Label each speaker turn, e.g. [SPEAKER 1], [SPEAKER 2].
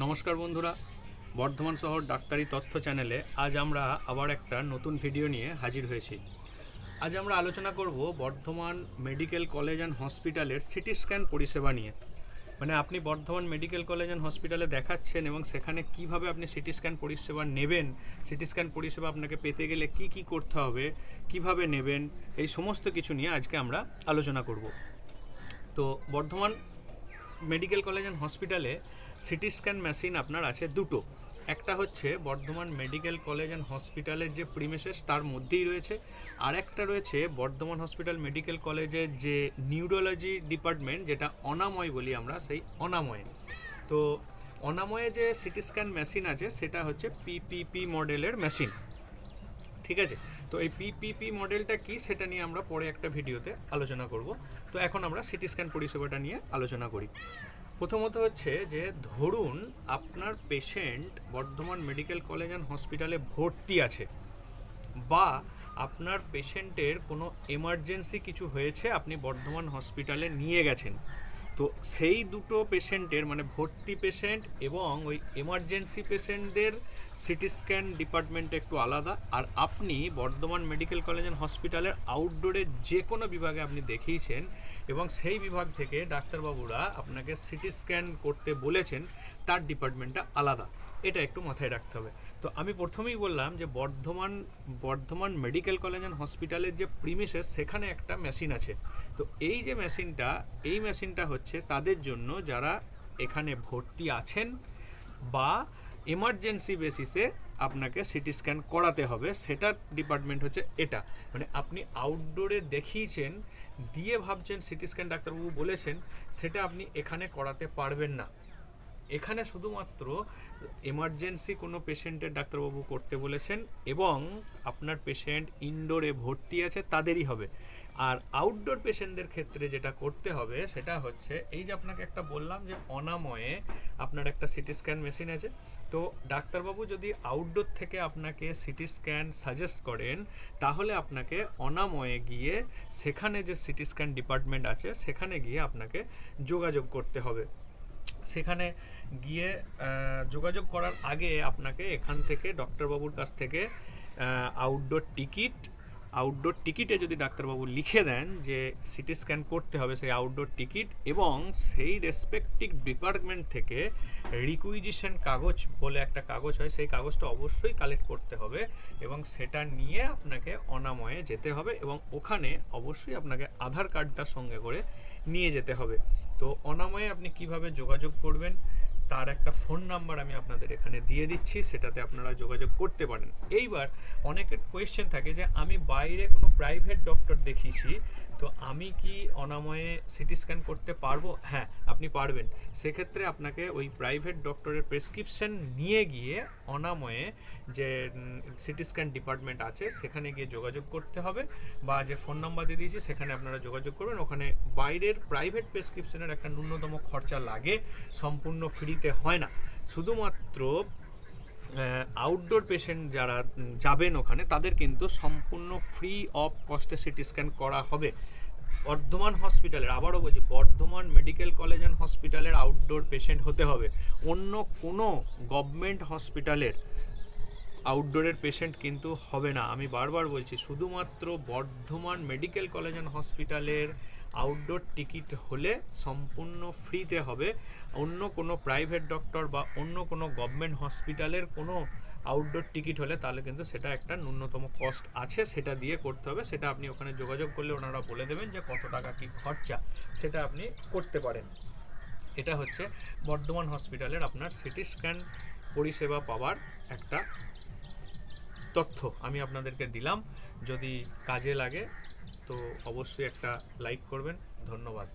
[SPEAKER 1] নমস্কার বন্ধুরা, বর্ধমান শহর ডাক্তারি তথ্য চ্যানেলে আজ আমরা আবার একটা নতুন ভিডিও নিয়ে হাজির হয়েছি। আজ আমরা আলোচনা করব বর্ধমান মেডিকেল কলেজ অ্যান্ড হসপিটালের সিটি স্ক্যান পরিষেবা নিয়ে। মানে আপনি বর্ধমান মেডিকেল কলেজ অ্যান্ড হসপিটালে দেখাচ্ছেন এবং সেখানে কিভাবে আপনি সিটি স্ক্যান পরিষেবা নেবেন, সিটি স্ক্যান পরিষেবা আপনাকে পেতে গেলে কি কি করতে হবে, কিভাবে নেবেন, এই সমস্ত কিছু নিয়ে আজকে আমরা আলোচনা করব। তো বর্ধমান মেডিকেল কলেজ অ্যান্ড হসপিটালে সিটি স্ক্যান মেশিন আপনার আছে দুটো। একটা হচ্ছে বর্ধমান মেডিকেল কলেজ অ্যান্ড হসপিটালের যে প্রিমিসেস তার মধ্যেই রয়েছে, আর একটা রয়েছে বর্ধমান হসপিটাল মেডিকেল কলেজের যে নিউরোলজি ডিপার্টমেন্ট, যেটা অনাময় বলি আমরা, সেই অনাময়ে। তো অনাময়ে যে সিটি স্ক্যান মেশিন আছে সেটা হচ্ছে পিপিপি মডেলের মেশিন, ঠিক আছে। তো এই পিপিপি মডেলটা কি সেটা নিয়ে আমরা পরে একটা ভিডিওতে আলোচনা করব। তো এখন আমরা সিটি স্ক্যান পরিষেবাটা নিয়ে আলোচনা করি। প্রথমত হচ্ছে যে ধরুন আপনার patient Bardhaman medical college and হসপিটালে ভর্তি আছে, বা আপনার পেশেন্টের কোনো এমার্জেন্সি কিছু হয়েছে, আপনি বর্ধমান হসপিটালে নিয়ে গেছেন। তো সেই দুটো পেশেন্টের মানে ভর্তি পেশেন্ট এবং ওই এমার্জেন্সি পেশেন্টদের সিটি স্ক্যান ডিপার্টমেন্ট একটু আলাদা। আর আপনি বর্ধমান মেডিকেল কলেজ অ্যান্ড হসপিটালের আউটডোরের যে কোনো বিভাগে আপনি দেখিয়েছেন এবং সেই বিভাগ থেকে ডাক্তারবাবুরা আপনাকে সিটি স্ক্যান করতে বলেছেন, তার ডিপার্টমেন্টটা আলাদা। এটা একটু মাথায় রাখতে হবে। তো আমি প্রথমেই বললাম যে বর্ধমান মেডিকেল কলেজ অ্যান্ড হসপিটালের যে প্রিমিসেস সেখানে একটা মেশিন আছে। তো এই যে মেশিনটা হচ্ছে তাদের জন্য যারা এখানে ভর্তি আছেন বা এমার্জেন্সি বেসিসে আপনাকে সিটি স্ক্যান করাতে হবে, সেটার ডিপার্টমেন্ট হচ্ছে এটা। মানে আপনি আউটডোরে দেখিয়েছেন দিয়ে ভাবছেন সিটি স্ক্যান ডাক্তারবাবু বলেছেন, সেটা আপনি এখানে করাতে পারবেন না। এখানে শুধুমাত্র এমার্জেন্সি কোনো পেশেন্টের ডাক্তারবাবু করতে বলেছেন এবং আপনার পেশেন্ট ইনডোরে ভর্তি আছে তাদেরই হবে। আর আউটডোর পেশেন্টদের ক্ষেত্রে যেটা করতে হবে সেটা হচ্ছে এই যে আপনাকে একটা বললাম যে অনাময়ে আপনার একটা সিটি স্ক্যান মেশিন আছে। তো ডাক্তারবাবু যদি আউটডোর থেকে আপনাকে সিটি স্ক্যান সাজেস্ট করেন, তাহলে আপনাকে অনাময়ে গিয়ে সেখানে যে সিটি স্ক্যান ডিপার্টমেন্ট আছে সেখানে গিয়ে আপনাকে যোগাযোগ করতে হবে। সেখানে গিয়ে যোগাযোগ করার আগে আপনাকে এখান থেকে ডক্টরবাবুর কাছ থেকে আউটডোর টিকিটে যদি ডাক্তারবাবু লিখে দেন যে সিটি স্ক্যান করতে হবে, সেই আউটডোর টিকিট এবং সেই রেসপেক্টিভ ডিপার্টমেন্ট থেকে রিকুইজিশন কাগজ বলে একটা কাগজ হয়, সেই কাগজটা অবশ্যই কালেক্ট করতে হবে এবং সেটা নিয়ে আপনাকে অনাময়ে যেতে হবে এবং ওখানে অবশ্যই আপনাকে আধার কার্ডটা সঙ্গে করে নিয়ে যেতে হবে। তো অনাময়ে আপনি কিভাবে যোগাযোগ করবেন তার একটা ফোন নাম্বার আমি আপনাদের এখানে দিয়ে দিচ্ছি, সেটাতে আপনারা যোগাযোগ করতে পারেন। এইবার অনেকের কোয়েশ্চেন থাকে যে আমি বাইরে কোনো প্রাইভেট ডক্টর দেখিয়েছি, তো আমি কি অনাময়ে সিটি স্ক্যান করতে পারবো? হ্যাঁ, আপনি পারবেন। সেক্ষেত্রে আপনাকে ওই প্রাইভেট ডক্টরের প্রেসক্রিপশন নিয়ে গিয়ে অনাময়ে যে সিটি স্ক্যান ডিপার্টমেন্ট আছে সেখানে গিয়ে যোগাযোগ করতে হবে, বা যে ফোন নাম্বার দিয়ে দিয়েছি সেখানে আপনারা যোগাযোগ করবেন। ওখানে বাইরের প্রাইভেট প্রেসক্রিপশনের একটা ন্যূনতম খরচা লাগে, সম্পূর্ণ ফ্রিতে হয় না। শুধুমাত্র আউটডোর পেশেন্ট যারা যাবেন ওখানে তাদের কিন্তু সম্পূর্ণ ফ্রি অফ কস্টে সিটি স্ক্যান করা হবে। বর্ধমান হসপিটালের, আবারও বলছি, বর্ধমান মেডিকেল কলেজ অ্যান্ড হসপিটালের আউটডোর পেশেন্ট হতে হবে। অন্য কোনো গভর্নমেন্ট হসপিটালের আউটডোরের পেশেন্ট কিন্তু হবে না। আমি বারবার বলছি, শুধুমাত্র বর্ধমান মেডিকেল কলেজ অ্যান্ড হসপিটালের আউটডোর টিকিট হলে সম্পূর্ণ ফ্রিতে হবে। অন্য কোনো প্রাইভেট ডক্টর বা অন্য কোনো গভর্নমেন্ট হসপিটালের কোনো আউটডোর টিকিট হলে তাহলে কিন্তু সেটা একটা ন্যূনতম কস্ট আছে, সেটা দিয়ে করতে হবে। সেটা আপনি ওখানে যোগাযোগ করলে ওনারা বলে দেবেন যে কত টাকা কি খরচা, সেটা আপনি করতে পারেন। এটা হচ্ছে বর্ধমান হসপিটালের আপনার সিটি স্ক্যান পরিষেবা পাওয়ার একটা তথ্য আমি আপনাদেরকে দিলাম। যদি কাজে লাগে তো অবশ্যই একটা লাইক করবেন। ধন্যবাদ।